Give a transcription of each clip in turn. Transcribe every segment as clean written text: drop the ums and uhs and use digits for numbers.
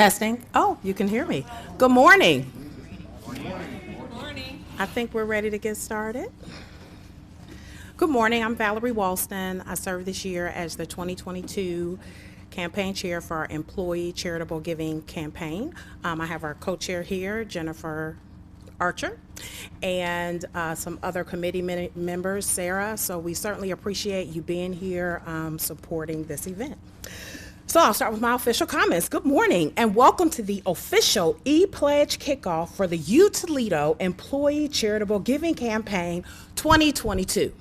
Testing. Oh, you can hear me. Good morning. Good morning. I think we're ready to get started. Good morning. I'm Valerie Walston. I serve this year as the 2022 campaign chair for our employee charitable giving campaign. I have our co-chair here, Jennifer Archer, and some other committee members, Sarah. So we certainly appreciate you being here supporting this event. So I'll start with my official comments. Good morning and welcome to the official e-pledge kickoff for the UToledo Employee Charitable Giving Campaign 2022.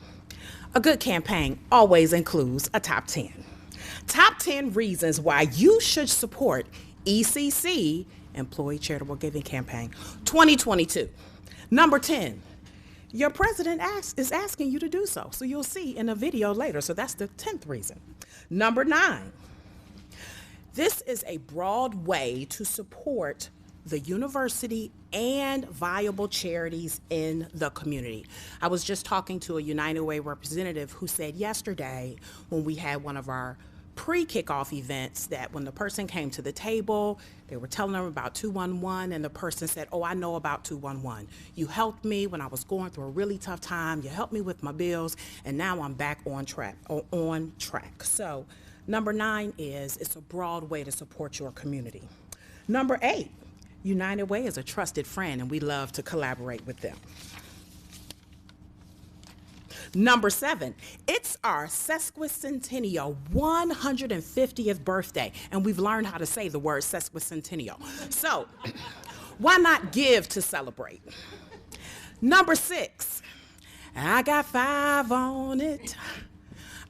A good campaign always includes a top 10. Top 10 reasons why you should support ECC, Employee Charitable Giving Campaign 2022. Number 10, your president is asking you to do so. So you'll see in a video later. So that's the 10th reason. Number 9, this is a broad way to support the university and viable charities in the community. I was just talking to a United Way representative who said yesterday when we had one of our pre-kickoff events that when the person came to the table, they were telling them about 211 and the person said, oh, I know about 211. You helped me when I was going through a really tough time. You helped me with my bills and now I'm back on track. So number 9 is it's a broad way to support your community. Number 8, United Way is a trusted friend and we love to collaborate with them. Number 7, it's our sesquicentennial 150th birthday, and we've learned how to say the word sesquicentennial. So why not give to celebrate? Number 6, I got 5 on it.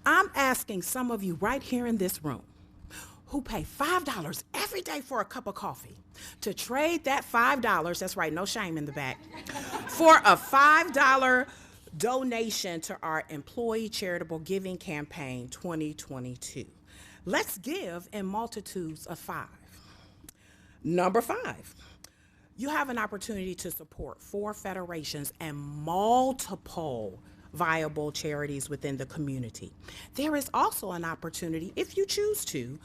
I'm asking some of you right here in this room who pay $5 every day for a cup of coffee to trade that $5, that's right, no shame in the back, for a $5 donation to our Employee Charitable Giving Campaign 2022. Let's give in multitudes of 5. Number 5, you have an opportunity to support 4 federations and multiple viable charities within the community. There is also an opportunity, if you choose to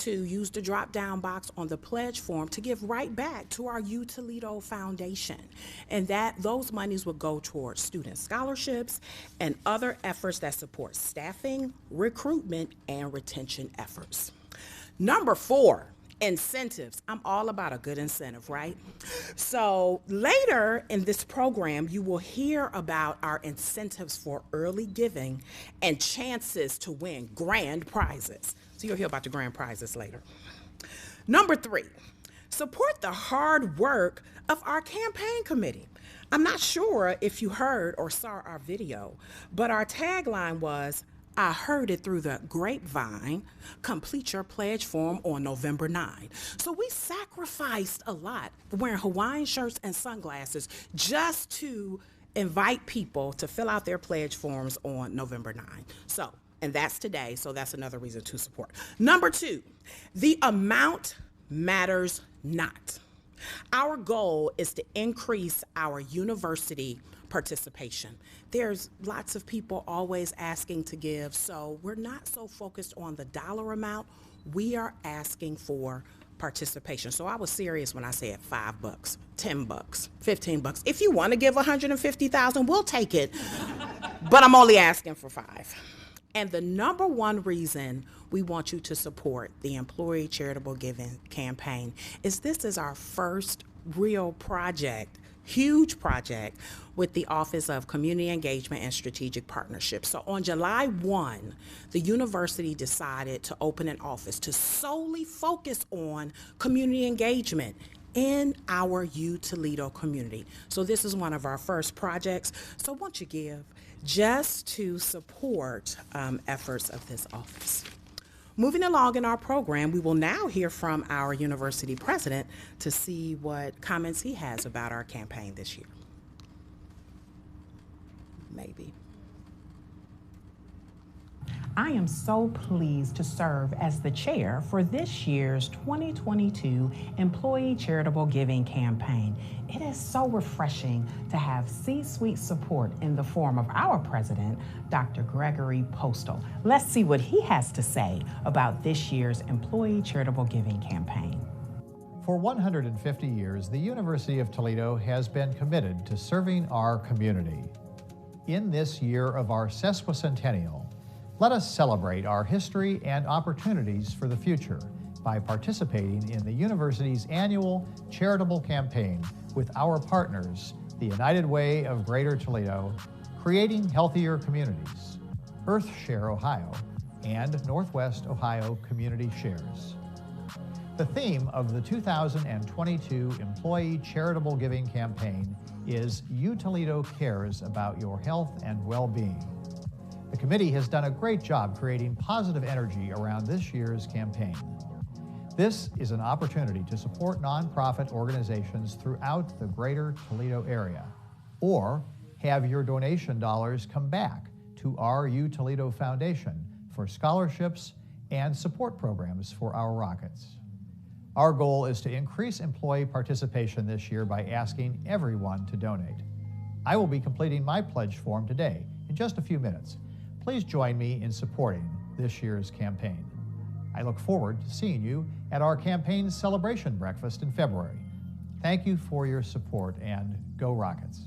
use the drop-down box on the pledge form to give right back to our UToledo Foundation. And those monies will go towards student scholarships and other efforts that support staffing, recruitment, and retention efforts. Number 4, incentives. I'm all about a good incentive, right? So later in this program, you will hear about our incentives for early giving and chances to win grand prizes. So you'll hear about the grand prizes later. Number 3, support the hard work of our campaign committee. I'm not sure if you heard or saw our video, but our tagline was, I heard it through the grapevine, complete your pledge form on November 9. So we sacrificed a lot wearing Hawaiian shirts and sunglasses just to invite people to fill out their pledge forms on November 9. And that's today, so that's another reason to support. Number 2, the amount matters not. Our goal is to increase our university participation. There's lots of people always asking to give, so we're not so focused on the dollar amount. We are asking for participation. So I was serious when I said $5, $10, $15. If you want to give $150,000, we'll take it, but I'm only asking for 5. And the number 1 reason we want you to support the Employee Charitable Giving Campaign is this is our first real project, huge project with the Office of Community Engagement and Strategic Partnerships. So on July 1, the university decided to open an office to solely focus on community engagement in our UToledo community. So this is one of our first projects. So won't you give just to support efforts of this office. Moving along in our program, we will now hear from our university president to see what comments he has about our campaign this year. Maybe. I am so pleased to serve as the chair for this year's 2022 Employee Charitable Giving Campaign. It is so refreshing to have C-suite support in the form of our president, Dr. Gregory Postal. Let's see what he has to say about this year's Employee Charitable Giving Campaign. For 150 years, the University of Toledo has been committed to serving our community. In this year of our sesquicentennial, let us celebrate our history and opportunities for the future by participating in the university's annual charitable campaign with our partners, the United Way of Greater Toledo, Creating Healthier Communities, EarthShare Ohio, and Northwest Ohio Community Shares. The theme of the 2022 Employee Charitable Giving Campaign is UToledo Cares About Your Health and Well-Being. The committee has done a great job creating positive energy around this year's campaign. This is an opportunity to support nonprofit organizations throughout the greater Toledo area, or have your donation dollars come back to our UToledo Foundation for scholarships and support programs for our Rockets. Our goal is to increase employee participation this year by asking everyone to donate. I will be completing my pledge form today in just a few minutes. Please join me in supporting this year's campaign. I look forward to seeing you at our campaign celebration breakfast in February. Thank you for your support, and go Rockets.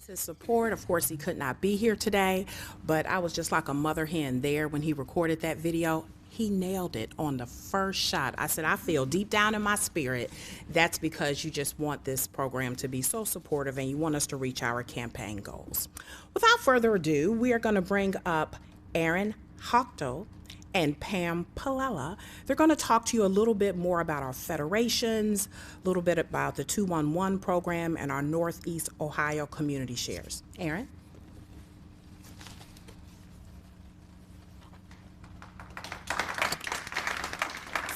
His support. Of course, he could not be here today, but I was just like a mother hen there when he recorded that video. He nailed it on the first shot. I said, I feel deep down in my spirit that's because you just want this program to be so supportive and you want us to reach our campaign goals. Without further ado, we are going to bring up Aaron Hochtel and Pam Palella. They're going to talk to you a little bit more about our federations, a little bit about the 211 program and our Northeast Ohio community shares. Aaron?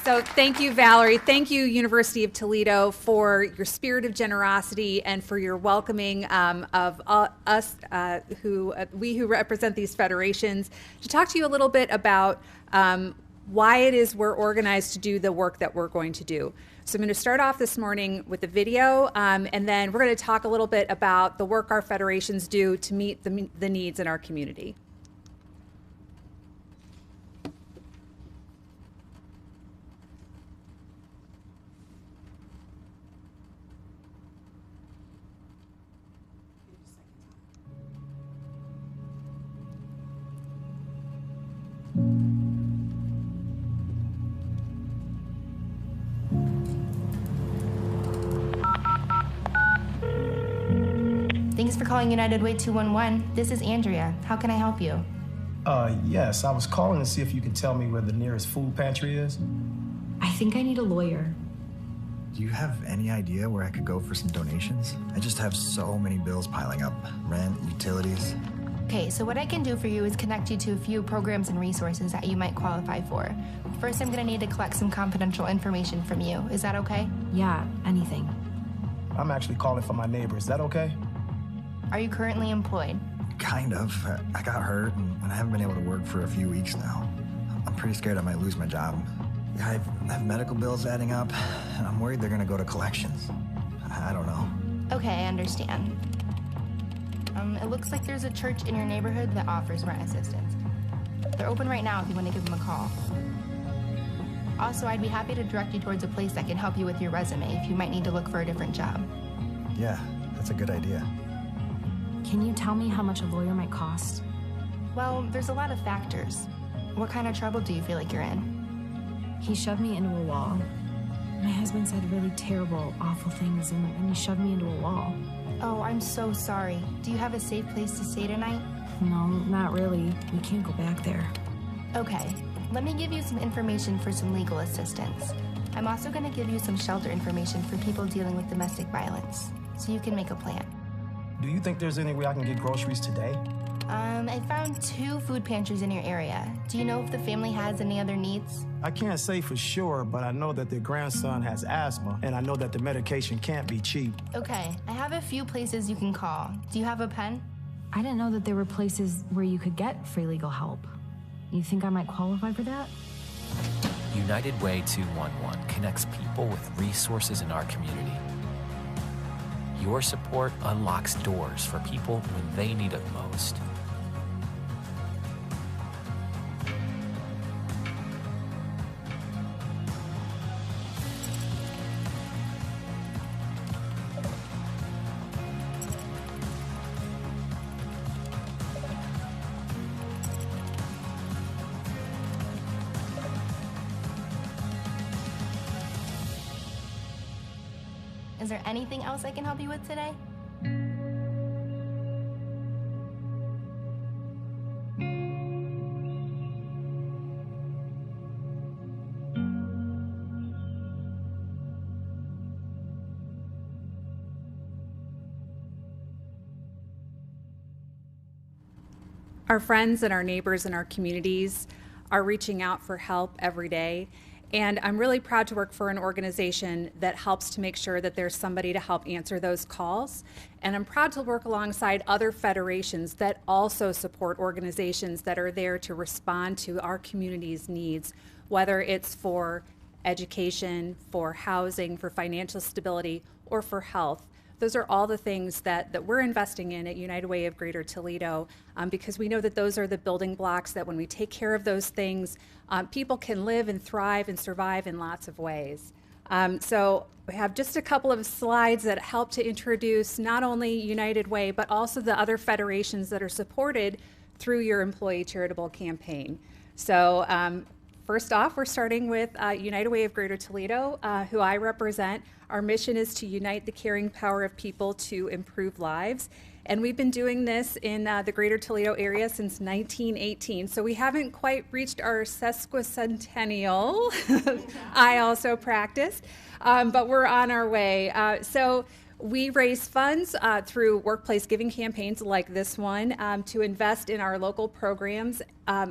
So thank you, Valerie. Thank you, University of Toledo, for your spirit of generosity and for your welcoming of us who represent these federations, to talk to you a little bit about why it is we're organized to do the work that we're going to do. So I'm going to start off this morning with a video, and then we're going to talk a little bit about the work our federations do to meet the needs in our community. Thanks for calling United Way 211. This is Andrea. How can I help you? Yes, I was calling to see if you could tell me where the nearest food pantry is. I think I need a lawyer. Do you have any idea where I could go for some donations? I just have so many bills piling up. Rent, utilities. Okay, so what I can do for you is connect you to a few programs and resources that you might qualify for. First, I'm gonna need to collect some confidential information from you. Is that okay? Yeah, anything. I'm actually calling for my neighbor. Is that okay? Are you currently employed? Kind of. I got hurt and I haven't been able to work for a few weeks now. I'm pretty scared I might lose my job. Yeah, I have medical bills adding up, and I'm worried they're gonna go to collections. I don't know. Okay, I understand. It looks like there's a church in your neighborhood that offers rent assistance. They're open right now if you want to give them a call. Also, I'd be happy to direct you towards a place that can help you with your resume if you might need to look for a different job. Yeah, that's a good idea. Can you tell me how much a lawyer might cost? Well, there's a lot of factors. What kind of trouble do you feel like you're in? He shoved me into a wall. My husband said really terrible, awful things, and he shoved me into a wall. Oh, I'm so sorry. Do you have a safe place to stay tonight? No, not really. We can't go back there. Okay, let me give you some information for some legal assistance. I'm also going to give you some shelter information for people dealing with domestic violence, so you can make a plan. Do you think there's any way I can get groceries today? I found 2 food pantries in your area. Do you know if the family has any other needs? I can't say for sure, but I know that their grandson has asthma, and I know that the medication can't be cheap. Okay, I have a few places you can call. Do you have a pen? I didn't know that there were places where you could get free legal help. You think I might qualify for that? United Way 211 connects people with resources in our community. Your support unlocks doors for people when they need it most. Is there anything else I can help you with today? Our friends and our neighbors and our communities are reaching out for help every day. And I'm really proud to work for an organization that helps to make sure that there's somebody to help answer those calls. And I'm proud to work alongside other federations that also support organizations that are there to respond to our community's needs, whether it's for education, for housing, for financial stability, or for health. Those are all the things that we're investing in at United Way of Greater Toledo, because we know that those are the building blocks that when we take care of those things, people can live and thrive and survive in lots of ways. So we have just a couple of slides that help to introduce not only United Way, but also the other federations that are supported through your employee charitable campaign. So first off, we're starting with United Way of Greater Toledo, who I represent. Our mission is to unite the caring power of people to improve lives. And we've been doing this in the Greater Toledo area since 1918. So we haven't quite reached our sesquicentennial. I also practice, but we're on our way. So we raise funds through workplace giving campaigns like this one to invest in our local programs.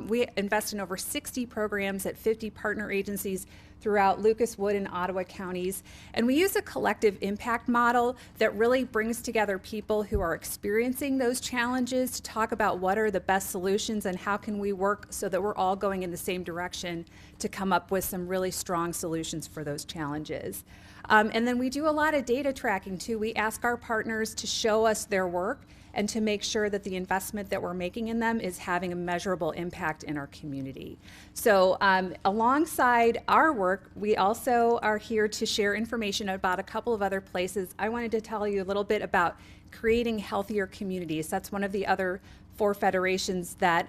We invest in over 60 programs at 50 partner agencies throughout Lucas, Wood, and Ottawa counties. And we use a collective impact model that really brings together people who are experiencing those challenges to talk about what are the best solutions and how can we work so that we're all going in the same direction to come up with some really strong solutions for those challenges. And then we do a lot of data tracking too. We ask our partners to show us their work and to make sure that the investment that we're making in them is having a measurable impact in our community. So alongside our work, we also are here to share information about a couple of other places. I wanted to tell you a little bit about creating healthier communities. That's one of the other 4 federations that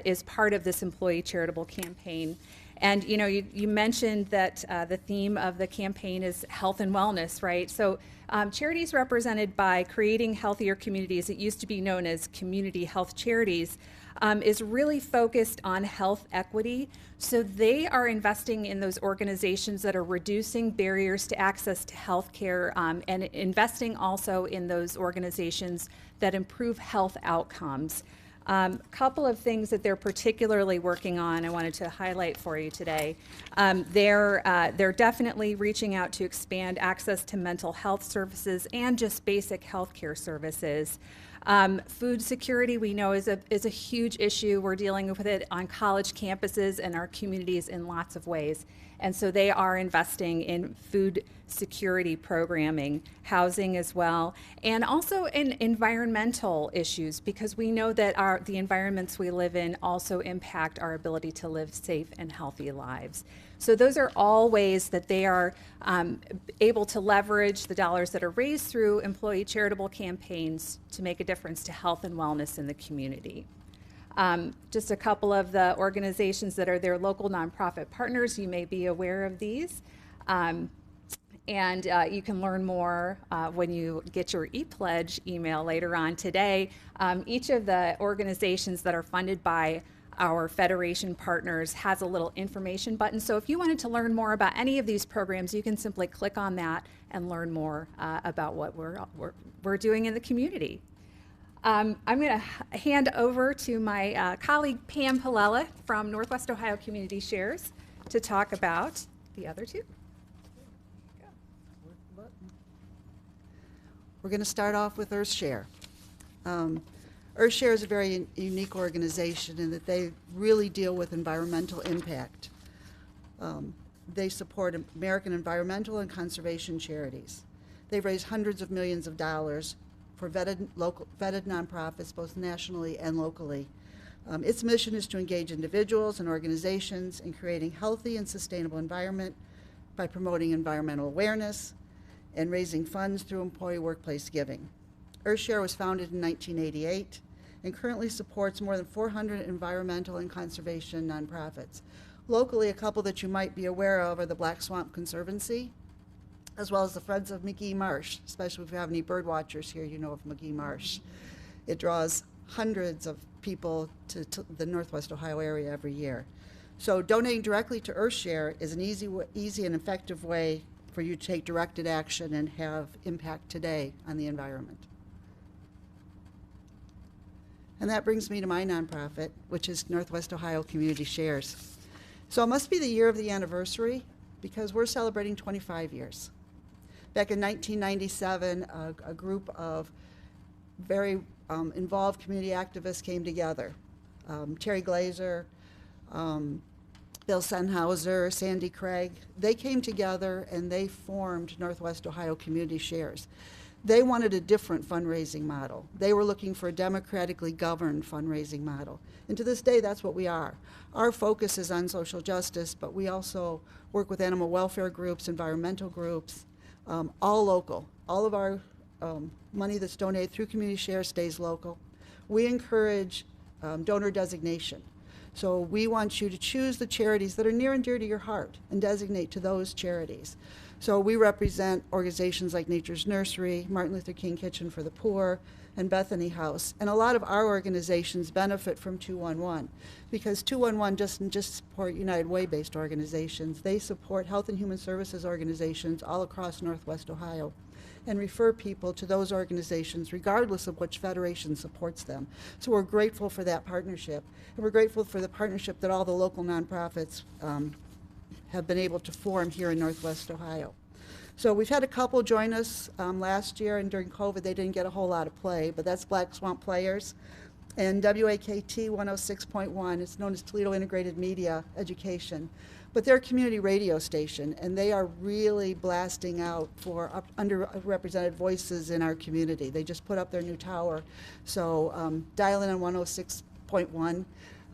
is part of this employee charitable campaign. And you know, you mentioned that the theme of the campaign is health and wellness, right? So charities represented by Creating Healthier Communities, it used to be known as Community Health Charities, is really focused on health equity. So they are investing in those organizations that are reducing barriers to access to health care and investing also in those organizations that improve health outcomes. A couple of things that they're particularly working on I wanted to highlight for you today. They're definitely reaching out to expand access to mental health services and just basic healthcare services. Food security, we know, is a huge issue. We're dealing with it on college campuses and our communities in lots of ways. And so they are investing in food security programming, housing as well, and also in environmental issues, because we know that the environments we live in also impact our ability to live safe and healthy lives. So those are all ways that they are able to leverage the dollars that are raised through employee charitable campaigns to make a difference to health and wellness in the community. Just a couple of the organizations that are their local nonprofit partners, you may be aware of these. And you can learn more when you get your e-pledge email later on today. Each of the organizations that are funded by our federation partners has a little information button. So if you wanted to learn more about any of these programs, you can simply click on that and learn more about what we're doing in the community. I'm going to hand over to my colleague Pam Palella from Northwest Ohio Community Shares to talk about the other two. We're going to start off with EarthShare. EarthShare is a very unique organization in that they really deal with environmental impact. They support American environmental and conservation charities. They've raised hundreds of millions of dollars for vetted nonprofits, both nationally and locally. Its mission is to engage individuals and organizations in creating healthy and sustainable environment by promoting environmental awareness and raising funds through employee workplace giving. EarthShare was founded in 1988 and currently supports more than 400 environmental and conservation nonprofits. Locally, a couple that you might be aware of are the Black Swamp Conservancy, as well as the Friends of McGee Marsh, especially if you have any bird watchers here, you know of McGee Marsh. It draws hundreds of people to the Northwest Ohio area every year. So donating directly to Earthshare is an easy and effective way for you to take directed action and have impact today on the environment. And that brings me to my nonprofit, which is Northwest Ohio Community Shares. So it must be the year of the anniversary because we're celebrating 25 years. Back in 1997, a group of very involved community activists came together. Terry Glazer, Bill Sennhauser, Sandy Craig, they came together and they formed Northwest Ohio Community Shares. They wanted a different fundraising model. They were looking for a democratically governed fundraising model. And to this day, that's what we are. Our focus is on social justice, but we also work with animal welfare groups, environmental groups, all local. All of our money that's donated through Community Share stays local. We encourage donor designation. So we want you to choose the charities that are near and dear to your heart and designate to those charities. So we represent organizations like Nature's Nursery, Martin Luther King Kitchen for the Poor, and Bethany House. And a lot of our organizations benefit from 211 because 211 doesn't just support United Way-based organizations. They support health and human services organizations all across Northwest Ohio and refer people to those organizations regardless of which federation supports them. So we're grateful for that partnership. And we're grateful for the partnership that all the local nonprofits have been able to form here in Northwest Ohio. So we've had a couple join us last year, and during COVID they didn't get a whole lot of play, but that's Black Swamp Players. And WAKT 106.1, it's known as Toledo Integrated Media Education. But they're a community radio station, and they are really blasting out for underrepresented voices in our community. They just put up their new tower. So dial in on 106.1,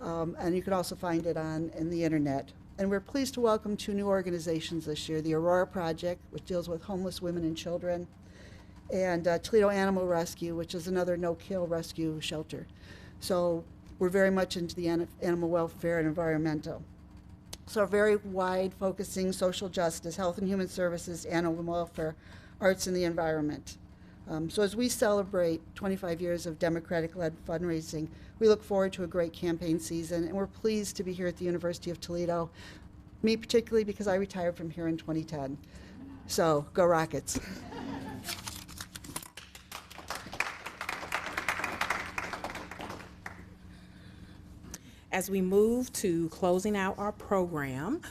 and you can also find it in the internet. And we're pleased to welcome 2 new organizations this year, the Aurora Project, which deals with homeless women and children, and Toledo Animal Rescue, which is another no-kill rescue shelter. So we're very much into the animal welfare and environmental. So very wide focusing social justice, health and human services, animal welfare, arts and the environment. So as we celebrate 25 years of Democratic-led fundraising, we look forward to a great campaign season, and we're pleased to be here at the University of Toledo, me particularly because I retired from here in 2010. So go Rockets. As we move to closing out our program,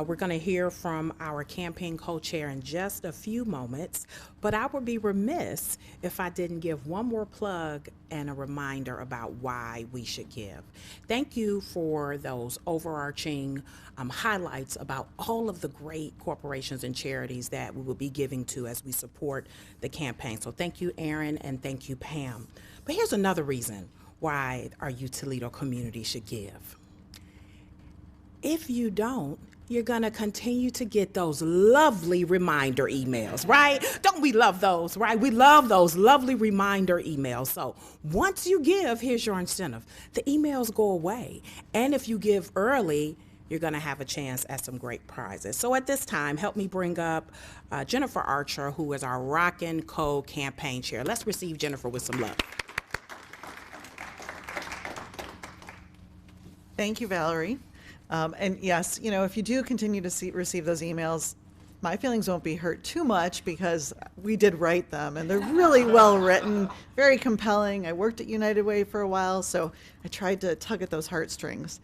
we're going to hear from our campaign co-chair in just a few moments, but I would be remiss if I didn't give one more plug and a reminder about why we should give. Thank you for those overarching highlights about all of the great corporations and charities that we will be giving to as we support the campaign. So thank you, Aaron, and thank you, Pam. But here's another reason why our UToledo community should give. If you don't, you're going to continue to get those lovely reminder emails, right? Don't we love those, right? We love those lovely reminder emails. So once you give, here's your incentive. The emails go away. And if you give early, you're going to have a chance at some great prizes. So at this time, help me bring up Jennifer Archer, who is our Rockin' Co campaign chair. Let's receive Jennifer with some love. Thank you, Valerie. And yes, you know, if you do continue to receive those emails, my feelings won't be hurt too much because we did write them and they're really well written, very compelling. I worked at United Way for a while, so I tried to tug at those heartstrings.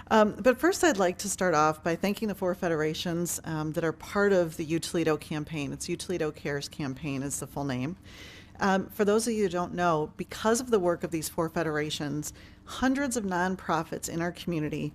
But first I'd like to start off by thanking the 4 federations that are part of the UToledo campaign. It's UToledo Cares campaign is the full name. For those of you who don't know, because of the work of these 4 federations, hundreds of nonprofits in our community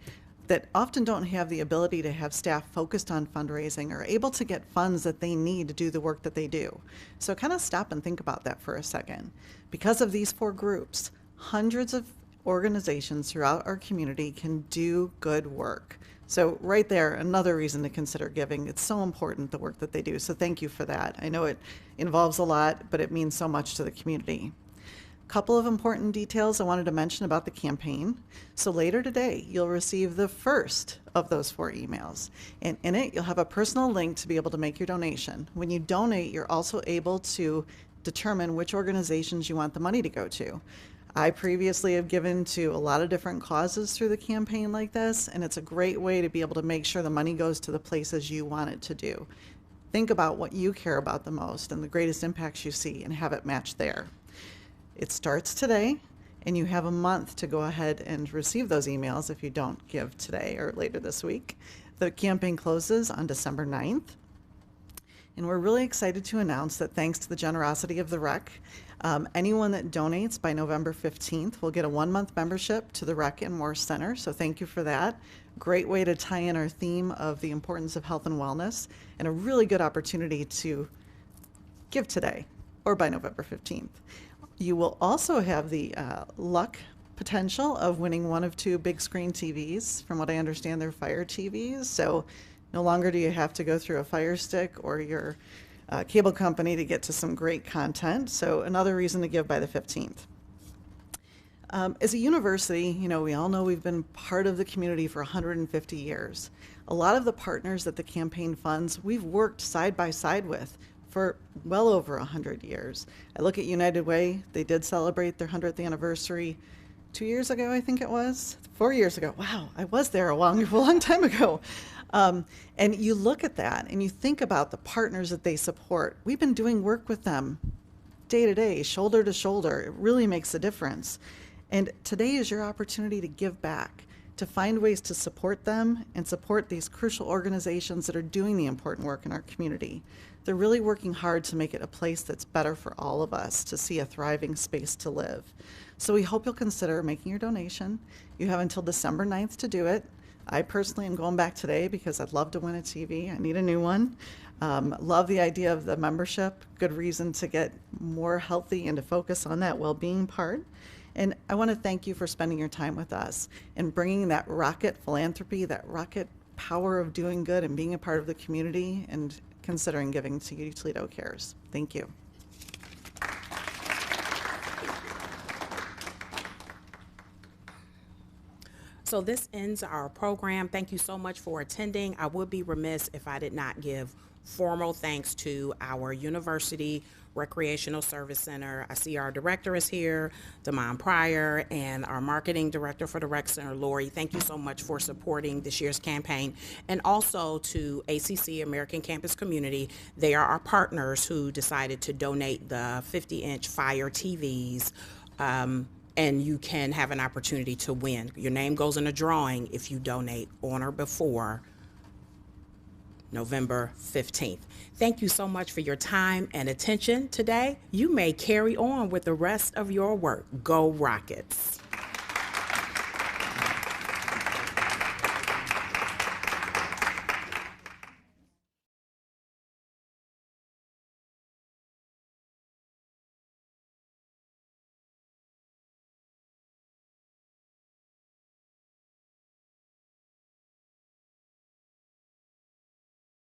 that often don't have the ability to have staff focused on fundraising are able to get funds that they need to do the work that they do. So kind of stop and think about that for a second. Because of these 4 groups, hundreds of organizations throughout our community can do good work. So right there, another reason to consider giving. It's so important, the work that they do. So thank you for that. I know it involves a lot, but it means so much to the community. Couple of important details I wanted to mention about the campaign. So later today, you'll receive the first of those 4 emails. And in it, you'll have a personal link to be able to make your donation. When you donate, you're also able to determine which organizations you want the money to go to. I previously have given to a lot of different causes through the campaign like this, and it's a great way to be able to make sure the money goes to the places you want it to do. Think about what you care about the most and the greatest impacts you see and have it match there. It starts today, and you have a month to go ahead and receive those emails if you don't give today or later this week. The campaign closes on December 9th, and we're really excited to announce that thanks to the generosity of the rec, anyone that donates by November 15th will get a 1-month membership to the Rec and More Center, so thank you for that. Great way to tie in our theme of the importance of health and wellness, and a really good opportunity to give today or by November 15th. You will also have the luck potential of winning one of 2 big screen TVs. From what I understand, they're Fire TVs, so no longer do you have to go through a Fire Stick or your cable company to get to some great content, so another reason to give by the 15th. As a university, we all know we've been part of the community for 150 years. A lot of the partners that the campaign funds, we've worked side by side with for well over 100 years. I look at United Way, they did celebrate their 100th anniversary 2 years ago, I think it was. 4 years ago. Wow, I was there a long time ago. And you look at that and you think about the partners that they support. We've been doing work with them day to day, shoulder to shoulder. It really makes a difference. And today is your opportunity to give back, to find ways to support them and support these crucial organizations that are doing the important work in our community. They're really working hard to make it a place that's better for all of us, to see a thriving space to live. So we hope you'll consider making your donation. You have until December 9th to do it. I personally am going back today because I'd love to win a TV. I need a new one. Love the idea of the membership. Good reason to get more healthy and to focus on that well-being part. And I want to thank you for spending your time with us and bringing that rocket philanthropy, that rocket power of doing good and being a part of the community and considering giving to UToledo Cares. Thank you. So this ends our program. Thank you so much for attending. I would be remiss if I did not give formal thanks to our University Recreational Service Center. I see our director is here, Damon Pryor, and our marketing director for the Rec Center, Lori. Thank you so much for supporting this year's campaign. And also to ACC, American Campus Community. They are our partners who decided to donate the 50-inch Fire TVs. And you can have an opportunity to win. Your name goes in a drawing if you donate on or before November 15th. Thank you so much for your time and attention today. You may carry on with the rest of your work. Go Rockets.